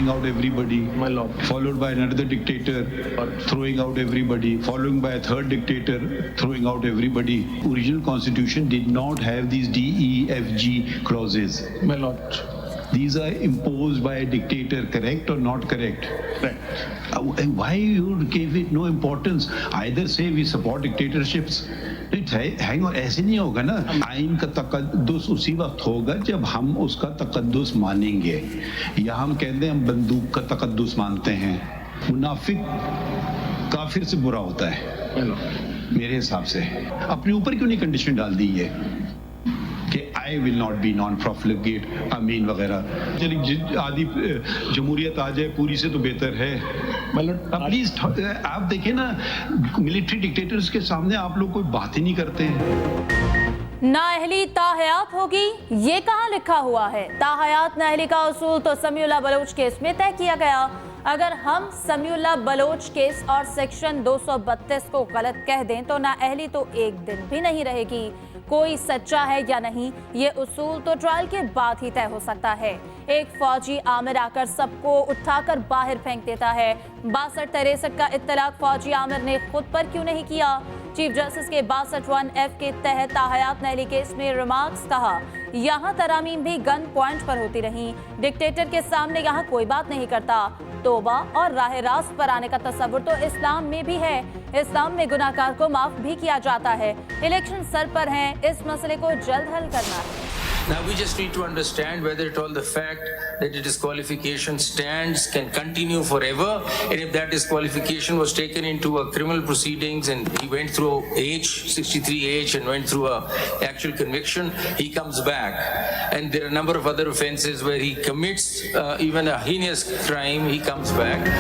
throwing out everybody, My lord. followed by another dictator throwing out everybody, following by a third dictator throwing out everybody. Original constitution did not have these D, E, F, G clauses. My lord. These are imposed by a dictator, correct or not correct? Correct. And why you gave it no importance? Either say we support dictatorships. Hang ऐसे नहीं होगा ना। आइन का तकद्दुस उसी वक्त होगा जब हम उसका तकद्दुस मानेंगे। या हम कहते हैं हम बंदूक का तकद्दुस मानते हैं। मुनाफिक काफिर से बुरा होता है मेरे हिसाब से। अपने ऊपर क्यों नहीं कंडीशन डाल दी है कि I will not be non profligate अमीन वगैरह। चलिए आदि जमहूरियत आ जाए पूरी से तो बेहतर है। प्लीज आप देखिए ना, मिलिट्री डिक्टेटर्स के सामने आप लोग कोई बात ही नहीं करते हैं। नाअहली ताहयात होगी, ये कहाँ लिखा हुआ है? ताहयात नाअहली का उसूल तो समीउल्लाह बलोच केस में तय किया गया। अगर हम समीउल्लाह बलोच केस और सेक्शन 232 को गलत कह दें तो नाअहली तो एक दिन भी नहीं रहेगी। कोई सच्चा है या नहीं, ये उसूल तो ट्रायल के बाद ही तय हो सकता है। एक फौजी आमिर आकर सबको उठाकर बाहर फेंक देता है। 62-63 का इत्तलाक फौजी आमिर ने खुद पर क्यों नहीं किया? चीफ जस्टिस के 62(1)(f) के तहत ताहयात नाअहली केस में रिमार्क्स कहा, यहाँ तरामीम भी गन पॉइंट पर होती रही। डिक्टेटर के सामने यहाँ कोई बात नहीं करता। तौबा और राह रास्त पर आने का तस्वुर तो इस्लाम में भी है। इस्लाम में गुनाहगार को माफ भी किया जाता है। इलेक्शन सर पर हैं, इस मसले को जल्द हल करना है। Now we just need to understand whether at all the fact that a disqualification stands can continue forever, and if that disqualification was taken into a criminal proceedings and he went through age 63 and went through a actual conviction, he comes back, and there are a number of other offences where he commits even a heinous crime, he comes back.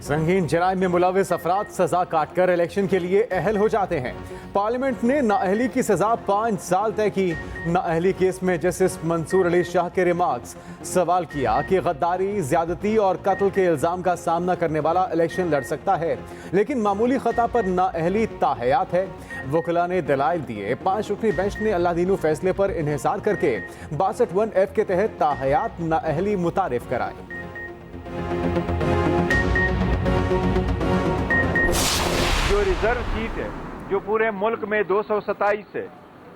संगीन जराइम में मुलविस अफराद सजा काटकर election के लिए अहल हो जाते हैं। पार्लियामेंट ने नाअहली की सजा 5 साल तय की। नाअहली केस में जस्टिस मंसूर अली शाह के रिमार्क्स सवाल किया कि गद्दारी, ज्यादती और कत्ल के इल्जाम का सामना करने वाला इलेक्शन लड़ सकता है, लेकिन मामूली खता पर नाअहली ताहयात है। वकला ने दलाइल दिए। 5 रुकनी बेंच ने अल्लाह दीनू फैसले पर इन्हिसार करके 62(1)(f) के तहत ताहयात नाअहली मुतारिफ कराए। जो रिजर्व सीट है जो पूरे मुल्क में 227 है,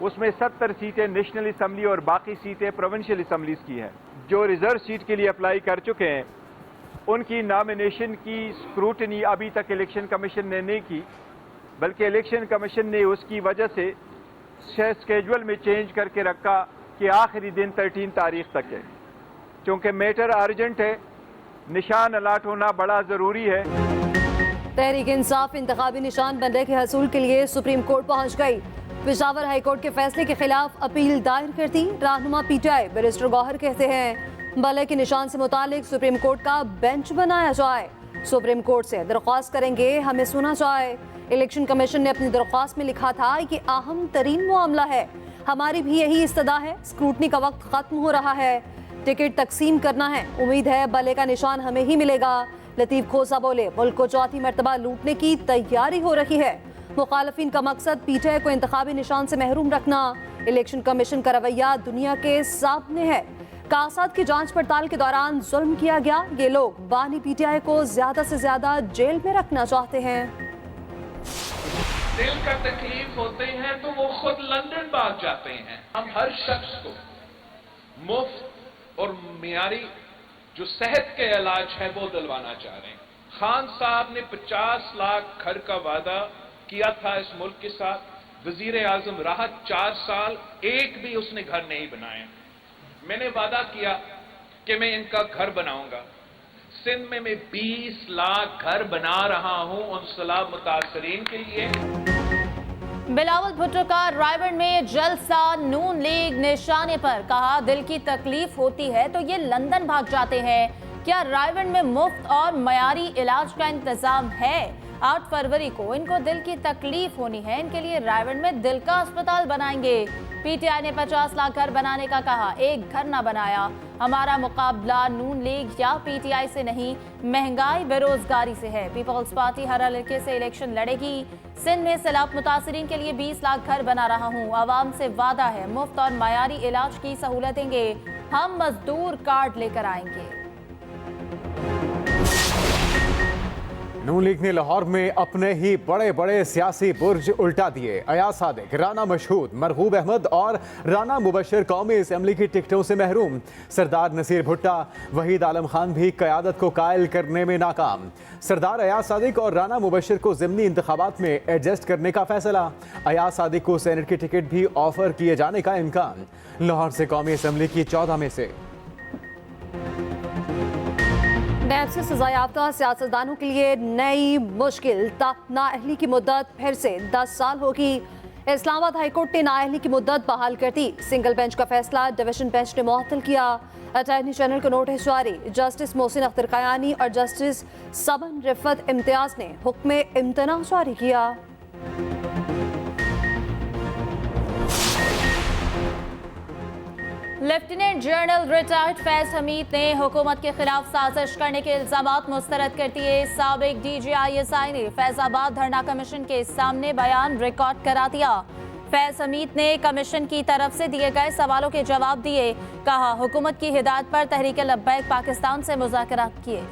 उसमें 70 सीटें नेशनल असम्बली और बाकी सीटें प्रोविंशियल असम्बलीज की हैं। जो रिजर्व सीट के लिए अप्लाई कर चुके हैं उनकी नॉमिनेशन की स्क्रूटनी अभी तक इलेक्शन कमीशन ने नहीं की, बल्कि इलेक्शन कमीशन ने उसकी वजह से स्केड्यूल में चेंज करके रखा कि आखिरी दिन 13 तारीख तक है। चूँकि मैटर अर्जेंट है, निशान अलाट होना बड़ा ज़रूरी है। तहरीक इंसाफ इंतखाबी निशान बनने के हसूल के लिए सुप्रीम कोर्ट पहुंच गई। पेशावर हाई कोर्ट के फैसले के खिलाफ अपील दायर कर दी। रहनुमा पीटीआई बैरिस्टर गौहर कहते हैं भले के निशान से मुतालिक सुप्रीम कोर्ट का बेंच बनाया जाए। सुप्रीम कोर्ट से दरख्वास्त करेंगे हमें सुना जाए। इलेक्शन कमीशन ने अपनी दरख्वास्त में लिखा था कि अहम तरीन मामला है, हमारी भी यही इस्तदा है। स्क्रूटनी का वक्त खत्म हो रहा है, टिकट तकसीम करना है, उम्मीद है भले का निशान हमें ही मिलेगा। लतीफ खोसा बोले मुल्क को चौथी मरतबा लूटने की तैयारी हो रही है। मुखालफिन का मकसद पीटीआई को इंतखाबी निशान से महरूम रखना। इलेक्शन कमीशन का रवैया दुनिया के सामने है। कासात की जांच पड़ताल के दौरान जुल्म किया गया। ये लोग बानी पीटीआई को ज्यादा से ज्यादा जेल में रखना चाहते हैं। दिल का तकलीफ होते हैं तो वो खुद लंदन भाग जाते हैं। हम हर शख्स को मुफ्त और मियारी जो सेहत के इलाज है वो दिलवाना चाह रहे हैं। खान साहब ने 50 लाख घर का वादा किया था इस मुल्क के साथ। वजीर आजम रहा 4 साल, एक भी उसने घर नहीं बनाया। मैंने वादा किया कि मैं इनका घर बनाऊंगा। सिंध में मैं 20 लाख घर बना रहा हूं उन सैलाब मुतासरीन के लिए। बिलावल भुट्टो का रायबंड में जलसा, नून लीग निशाने पर। कहा दिल की तकलीफ होती है तो ये लंदन भाग जाते हैं। क्या रायबंड में मुफ्त और मयारी इलाज का इंतजाम है? 8 फरवरी को इनको दिल की तकलीफ होनी है, इनके लिए रायबंड में दिल का अस्पताल बनाएंगे। पीटीआई ने 50 लाख घर बनाने का कहा, एक घर ना बनाया। हमारा मुकाबला नून लीग या पीटीआई से नहीं, महंगाई बेरोजगारी से है। पीपल्स पार्टी हर हल्के से इलेक्शन लड़ेगी। सिंध में सैलाब मुतासरीन के लिए 20 लाख घर बना रहा हूँ। आवाम से वादा है मुफ्त और मयारी इलाज की सहूलत देंगे। हम मजदूर कार्ड लेकर आएंगे। नून लीग ने लाहौर में अपने ही बड़े बड़े सियासी बुर्ज उल्टा दिए। अयाज सादिक, राना मशहूद, मरगूब अहमद और राना मुबशर कौमी असम्बली की टिकटों से महरूम। सरदार नसीर भुट्टा, वहीद आलम खान भी क़यादत को कायल करने में नाकाम। सरदार अयाज सादिक और राना मुबशर को ज़िमनी इंतखाबात में एडजस्ट करने का फैसला। अयाज सादिक को सेनेट की टिकट भी ऑफर किए जाने का इम्कान। लाहौर से कौमी असम्बली की 14 में से। नैब से सजायाफ्ता सियासतदानों के लिए नई मुश्किल। नाअहली की मुद्दत फिर से 10 साल होगी। इस्लामाबाद हाईकोर्ट ने नाअहली की मुद्दत बहाल कर दी। सिंगल बेंच का फैसला डिवीजन बेंच ने मुअत्तल किया। अटॉर्नी जनरल को नोटिस जारी। जस्टिस मोहसिन अख्तर कयानी और जस्टिस सबन रिफत इम्तियाज ने हुक्म इम्तना जारी किया। Lieutenant general retired Faiz Hamid ने हुकूमत के खिलाफ साजिश करने के इल्जामात मुस्तरद कर दिए। साबिक DGISI ने फैजाबाद धरना कमीशन के सामने बयान रिकॉर्ड करा दिया। फैज हमीद ने कमीशन की तरफ से दिए गए सवालों के जवाब दिए। कहा, हुकूमत की हिदायत पर तहरीक लब्बैक पाकिस्तान से मुज़ाकरात किए।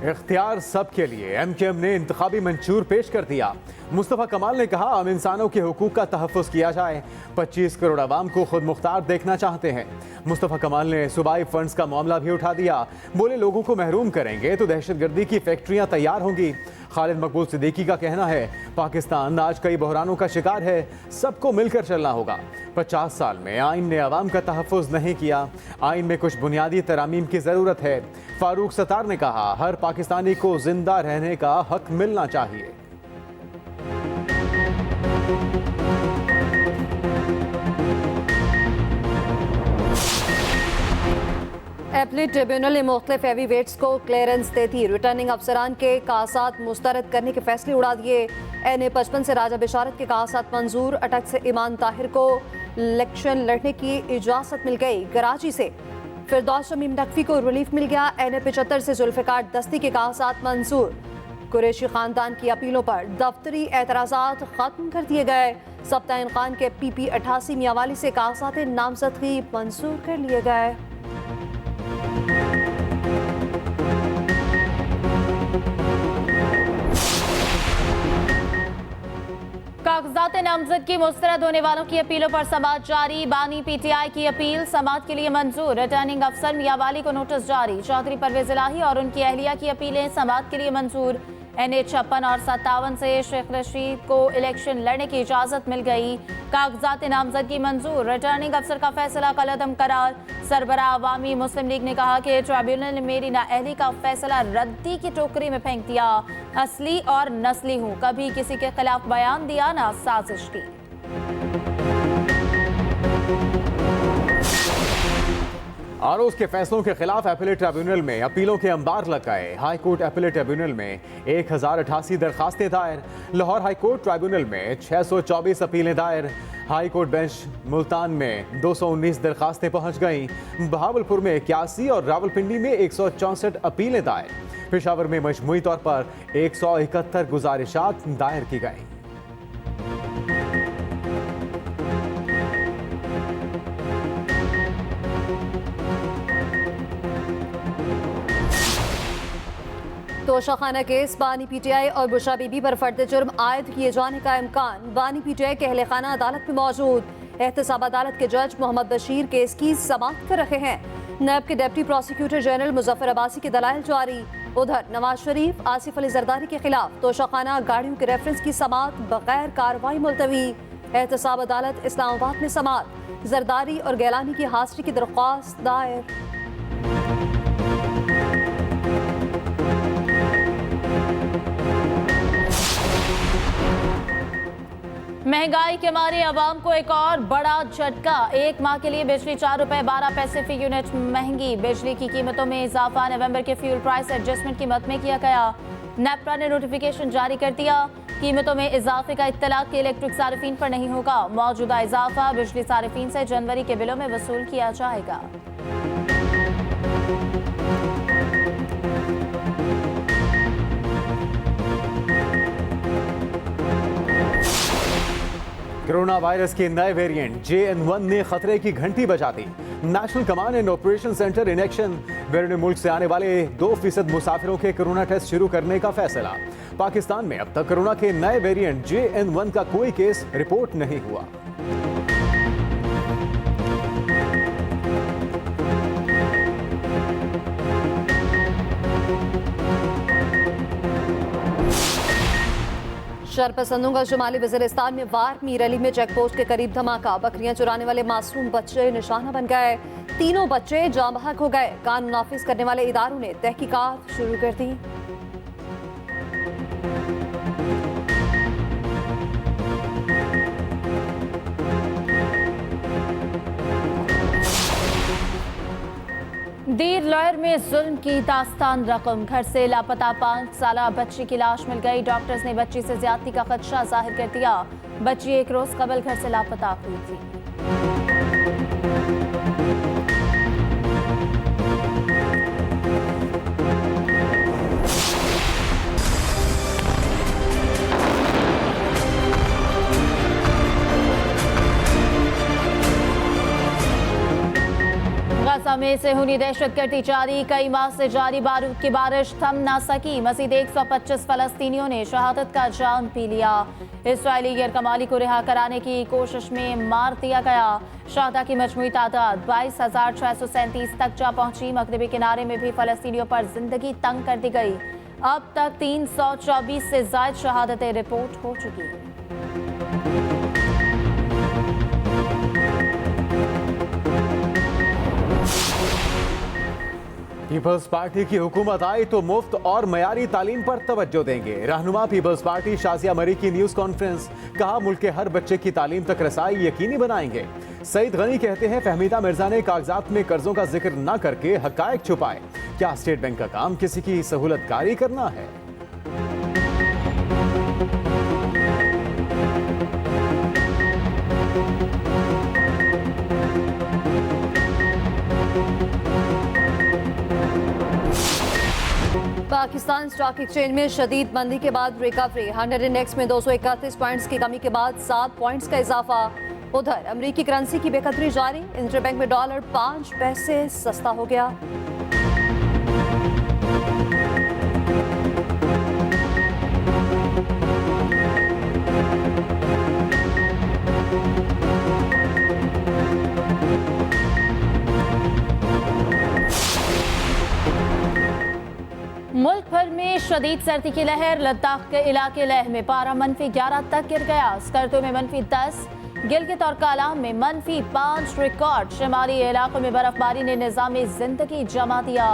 इख्तियार सबके लिए। MKM ने इंतखाबी मंशूर पेश कर दिया। मुस्तफ़ा कमाल ने कहा, हम इंसानों के हुकूक का तहफ़्फ़ुज़ किया जाए। 25 करोड़ आवाम को खुद मुख्तार देखना चाहते हैं। मुस्तफ़ा कमाल ने सूबाई फंड्स का मामला भी उठा दिया। बोले, लोगों को महरूम करेंगे तो दहशतगर्दी की फैक्ट्रियाँ तैयार होंगी। खालिद मकबूल सिद्दीकी का कहना है, पाकिस्तान आज कई बहरानों का शिकार है, सबको मिलकर चलना होगा। 50 साल में आइन ने आवाम का तहफ़्फ़ुज़ नहीं किया। आइन में कुछ बुनियादी तरामीम की ज़रूरत है। फारूक सत्तार ने कहा, हर पाकिस्तानी को जिंदा रहने का हक मिलना चाहिए। एपलेट ट्रिब्यूनल ने मुख्तलिफ हैवी वेट्स को क्लियरेंस दे दी। रिटर्निंग अफसरान के कासात मुस्तरद करने के फैसले उड़ा दिए। NA-55 से राजा बिशारत के कासात मंजूर। अटक से ईमान ताहिर को इलेक्शन लड़ने की इजाज़त मिल गई। कराची से फिरदौस शमीम नकवी को रिलीफ मिल गया। NA-75 से जुल्फ़िकार दस्ती के कासात मंजूर। कुरैशी खानदान की अपीलों पर दफ्तरी एतराज़ात खत्म कर दिए गए। सब्ताइन खान के PP 88 मियावाली से कासात नामजदगी मंजूर कर लिए गए। कागजात नामजदगी मुस्तरद होने वालों की अपीलों पर समाअत जारी। बानी PTI की अपील समाअत के लिए मंजूर। रिटर्निंग अफसर मियावाली को नोटिस जारी। चौधरी परवेज इलाही और उनकी अहलिया की अपीलें समाअत के लिए मंजूर। NA-56 और 57 से शेख रशीद को इलेक्शन लड़ने की इजाजत मिल गई। कागजात नामजदगी मंजूर। रिटर्निंग अफसर का फैसला कलअदम करार। सरबराह अवामी मुस्लिम लीग ने कहा कि ट्रिब्यूनल ने मेरी नाअहली का फैसला रद्दी की टोकरी में फेंक दिया। असली और नस्ली हूँ, कभी किसी के खिलाफ बयान दिया ना साजिश की। आरोज के फैसलों के खिलाफ एपीलेट ट्रिब्यूनल में अपीलों के अंबार लग गए। हाई कोर्ट एपीलेट ट्रिब्यूनल में 1088 दरखास्तें दायर। लाहौर हाई कोर्ट ट्रिब्यूनल में 624 अपीलें दायर। हाई कोर्ट बेंच मुल्तान में 219 दरखास्तें पहुंच गईं। बहावलपुर में 81 और रावलपिंडी में 164 अपीलें दायर। पेशावर में मजमूई तौर पर 171 गुजारिशात दायर की गईं। तोशाखाना केस। बानी PTI और बुशरा बीबी पर फर्द जुर्म आयद किए जाने का इम्कान। बानी PTI के अहले खाना अदालत में मौजूद। एहतसाब अदालत के जज मोहम्मद बशीर केस की समाअत कर रहे हैं। नैब के deputy prosecutor general Muzaffar Abbasi के दलाइल जारी। उधर नवाज शरीफ, आसिफ अली जरदारी के खिलाफ तोशाखाना गाड़ियों के रेफरेंस की समाअत बगैर कार्रवाई मुलतवी। एहतसाब अदालत इस्लामाबाद में समाअत। जरदारी और गैलानी की हाजिरी की दरख्वास्त दायर। महंगाई के मारे आवाम को एक और बड़ा झटका। एक माह के लिए बिजली 4 रुपए 12 पैसे फी यूनिट महंगी। बिजली की कीमतों में इजाफा नवंबर के फ्यूल प्राइस एडजस्टमेंट की मद में किया गया। नेपरा ने नोटिफिकेशन जारी कर दिया। कीमतों में इजाफे का इत्तला के इलेक्ट्रिक सारिफीन पर नहीं होगा। मौजूदा इजाफा बिजली सारिफीन से जनवरी के बिलों में वसूल किया जाएगा। कोरोना वायरस के नए वेरिएंट JN1 ने खतरे की घंटी बजा दी। National command and operation centre in action. बैरून मुल्क से आने वाले 2% मुसाफिरों के कोरोना टेस्ट शुरू करने का फैसला। पाकिस्तान में अब तक कोरोना के नए वेरिएंट JN1 का कोई केस रिपोर्ट नहीं हुआ। शरपसंदों का शुमाली वजीरिस्तान में वार मीर अली में चेक पोस्ट के करीब धमाका। बकरियां चुराने वाले मासूम बच्चे निशाना बन गए। तीनों बच्चे जाँ बहक हो गए। कानून नाफिज करने वाले इदारों ने तहकीकात शुरू कर दी। दीर लॉयर में जुल्म की दास्तान रकम। घर से लापता 5 साला बच्ची की लाश मिल गई। डॉक्टर्स ने बच्ची से ज्यादती का खदशा जाहिर कर दिया। बच्ची 1 रोज कबल घर से लापता हुई थी। गजा में सेहूनी दहशतगर्दी जारी। कई माह से जारी बारूद की बारिश थम ना सकी। मजीद 125 फलस्तीनियों ने शहादत का जाम पी लिया। इसराइली गैरकमाली को रिहा कराने की कोशिश में मार दिया गया। शहादा की मजमूई तादाद 22,637 तक जा पहुंची। मगरबी किनारे में भी फलस्तीनियों पर जिंदगी तंग कर दी गई। अब तक 324 से ज्यादा शहादतें रिपोर्ट हो चुकी हैं। पीपल्स पार्टी की हुकूमत आई तो मुफ्त और मयारी तालीम पर तवज्जो देंगे। रहनुमा पीपल्स पार्टी शाजिया मरी की न्यूज कॉन्फ्रेंस। कहा मुल्क के हर बच्चे की तालीम तक रसाई यकीनी बनाएंगे। सईद गनी कहते हैं फहमीदा मिर्जा ने कागजात में कर्जों का जिक्र न करके हकायक छुपाए। क्या स्टेट बैंक का काम किसी की सहूलतकारी करना है? पाकिस्तान स्टॉक एक्सचेंज में शदीद मंदी के बाद रिकवरी। 100 इंडेक्स में 231 पॉइंट्स की कमी के बाद 7 पॉइंट्स का इजाफा। उधर अमेरिकी करेंसी की बेकदरी जारी। इंटरबैंक में डॉलर 5 पैसे सस्ता हो गया। मुल्क भर में शदीद सर्दी की लहर। लद्दाख के इलाके लेह में पारा -11 तक गिर गया। स्कर्दो में -10, गिलगित और कालाम में -5 रिकॉर्ड। शिमाली इलाकों में बर्फबारी ने निजाम जिंदगी जमा दिया।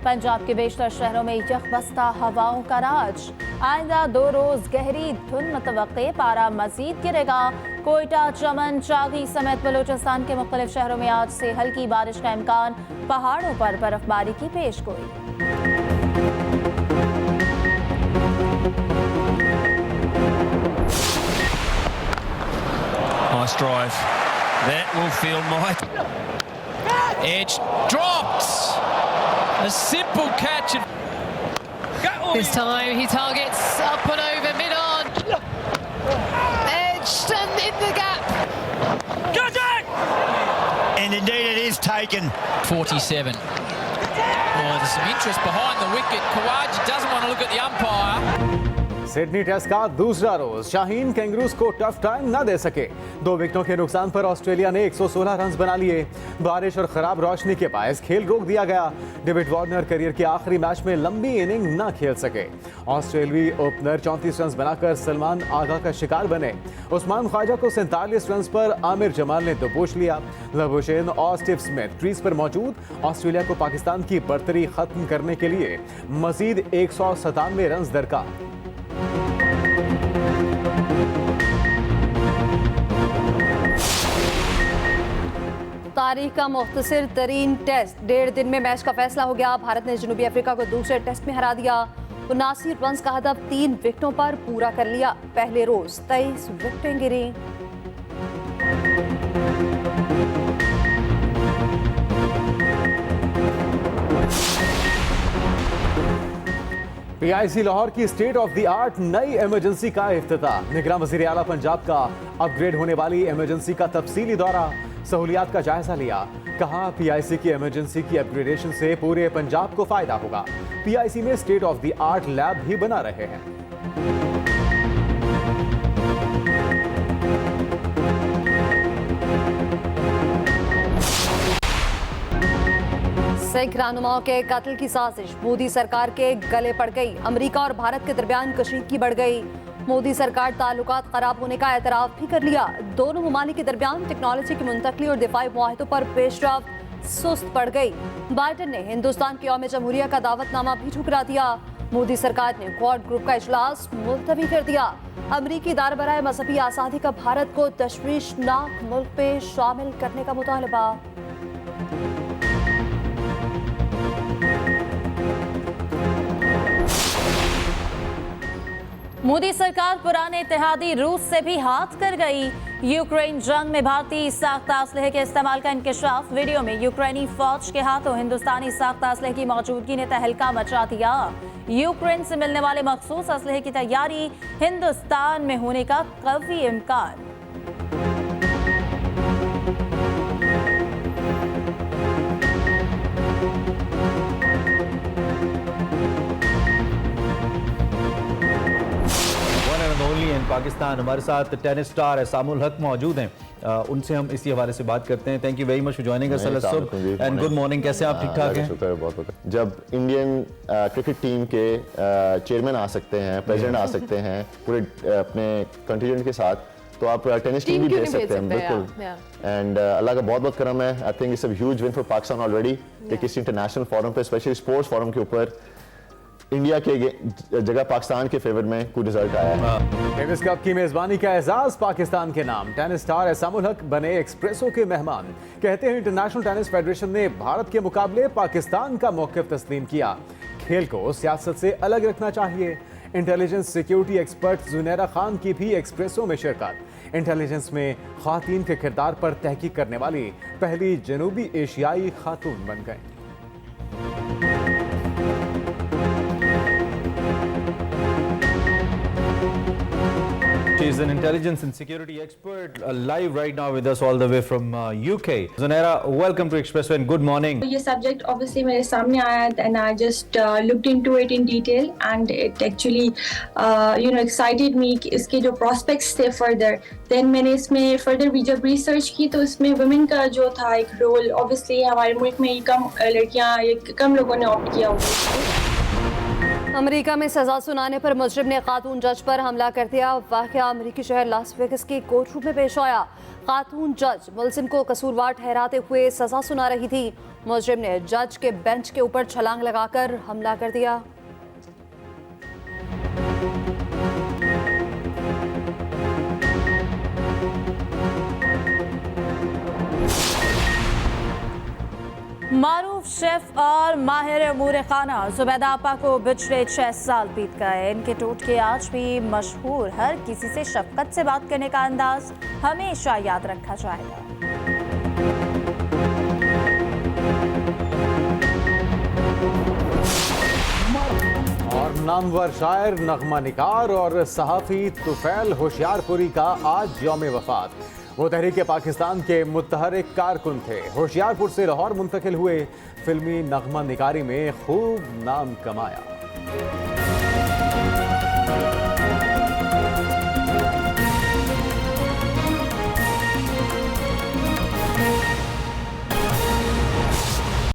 पंजाब के बेशतर शहरों में यकबस्ता हवाओं का राज। आइंदा 2 रोज गहरी धुंध मुतवक्के। पारा मजीद गिरेगा। कोयटा, चमन, चागी समेत बलूचिस्तान के मुख्तलिफ शहरों में आज से हल्की बारिश का इम्कान। पहाड़ों पर बर्फबारी की पेशगोई। Nice drive. That will feel nice. Edge dropped. A simple catch. This time he targets up and over mid-on. Edge and in the gap. Got it! And indeed it is taken. 47. Oh, there's some interest behind the wicket. Kawaji doesn't want to look at the umpire. Sydney test का दूसरा रोज। Shaheen kangaroos को tough time न दे सके। 2 विकेटों के नुकसान पर ऑस्ट्रेलिया ने 116 रन बना लिए। बारिश और खराब रोशनी के बायस खेल रोक दिया गया। डेविड वार्नर करियर के आखिरी मैच में लंबी इनिंग न खेल सके। ऑस्ट्रेलियाई ओपनर 34 रन बनाकर सलमान आगा का शिकार बने। उस्मान ख्वाजा को 47 रन पर आमिर जमाल ने दबोच लिया। लबुशेन और स्टीव स्मिथ क्रीज पर मौजूद। ऑस्ट्रेलिया को पाकिस्तान की बर्तरी खत्म करने के लिए मजीद 197 रन दरकार। तारीख का मुख्तसर तरीन टेस्ट। 1.5 दिन में मैच का फैसला हो गया। भारत ने जनूबी अफ्रीका को दूसरे टेस्ट में हरा दिया। 79 रन का हदफ 3 विकेटों पर पूरा कर लिया। पहले रोज 23 विकेटें गिरी। PIC लाहौर की स्टेट ऑफ द आर्ट नई इमरजेंसी का इफ्तिताह। निगरान वज़ीर आला पंजाब का अपग्रेड होने वाली इमरजेंसी का तफसीली दौरा, सहूलियात का जायजा लिया। कहा PIC की इमरजेंसी की अपग्रेडेशन से पूरे पंजाब को फायदा होगा। PIC में state of the art lab भी बना रहे हैं। सिख रहनुमाओं के कत्ल की साजिश मोदी सरकार के गले पड़ गई। अमेरिका और भारत के दरमियान कशीदगी बढ़ गई। मोदी सरकार ताल्लुकात खराब होने का एतराफ भी कर लिया। दोनों ममालिक के दरमियान टेक्नोलॉजी की मुंतकली और दिफाई मुआहिदों पर पेशरफ्त सुस्त पड़ गई। बाइडन ने हिंदुस्तान की यौम जमहूरिया का दावतनामा भी ठुकरा दिया। मोदी सरकार ने क्वाड ग्रुप का इजलास मुलतवी कर दिया। अमरीकी इदारा बराए मजहबी आज़ादी का भारत को तशवीशनाक मुल्क पे शामिल करने का मुतालबा। मोदी सरकार पुराने इत्तेहादी रूस से भी हाथ कर गई। यूक्रेन जंग में भारतीय साख्ता असलहे के इस्तेमाल का इंकशाफ। वीडियो में यूक्रेनी फौज के हाथों हिंदुस्तानी साख्ता असलहे की मौजूदगी ने तहलका मचा दिया। यूक्रेन से मिलने वाले मखसूस असलहे की तैयारी हिंदुस्तान में होने का काफी इम्कान। पाकिस्तान। हमारे साथ टेनिस स्टार एसामुल हक मौजूद हैं, उनसे हम इसी हवाले से बात करते हैं। Thank you very much for joining us and good morning. कैसे आप? ठीक ठाक हैं? जब इंडियन क्रिकेट टीम के चेयरमैन आ सकते हैं, प्रेसिडेंट आ सकते हैं पूरे अपने कंटिजेंट के साथ, तो आप टेनिस टीम भी भेज सकते हैं। बिल्कुल। एंड अल्लाह का बहुत बहुत करम है। I think it's a huge win for Pakistan already कि किसी इंटरनेशनल फोरम पे, स्पेशली स्पोर्ट्स फोरम के ऊपर इंडिया के जगह पाकिस्तान के फेवर में कोई रिजल्ट आया है। डेविस कप की मेजबानी का एजाज पाकिस्तान के नाम। टेनिस स्टार एसामुल हक बने एक्सप्रेसो के मेहमान। कहते हैं इंटरनेशनल टेनिस फेडरेशन ने भारत के मुकाबले पाकिस्तान का मौक़िफ़ तस्लीम किया। खेल को सियासत से अलग रखना चाहिए। Intelligence security expert Junaira Khan की भी एक्सप्रेसो में शिरकत। इंटेलिजेंस में ख़वातीन के किरदार पर तहकीक करने वाली पहली जनूबी एशियाई खातून बन गई। She is an intelligence and security expert, live right now with us all the way from UK. Zunaira, welcome to Expresso and good morning. ये subject obviously मेरे सामने आया and I just looked into it in detail and it actually excited me कि इसके जो prospects थे further. Then मैंने इसमें further भी जब research की तो इसमें women का जो था एक role, obviously हमारे मुल्क में कम लड़कियाँ, कम लोगों ने opt किया हुआ। अमेरिका में सजा सुनाने पर मुजरिम ने खातून जज पर हमला कर दिया। वाक़या अमेरिकी शहर लास वेगस के कोर्ट रूम में पेश आया। खातून जज मुलजिम को कसूरवार ठहराते हुए सजा सुना रही थी। मुजरिम ने जज के बेंच के ऊपर छलांग लगाकर हमला कर दिया। मारूफ शेफ और माहिर अमूर खाना जुबैदा आपा को पिछले 6 साल बीत गए। इनके टोटके आज भी मशहूर। हर किसी से शफकत से बात करने का अंदाज हमेशा याद रखा जाएगा। और नामवर शायर, नगमा निगार और सहाफ़ी तुफैल होशियारपुरी का आज यौम वफ़ात। वो तहरीक पाकिस्तान के मुतहरिक कारकुन थे। होशियारपुर से लाहौर मुंतकिल हुए, फिल्मी नगमा निगारी में खूब नाम कमाया।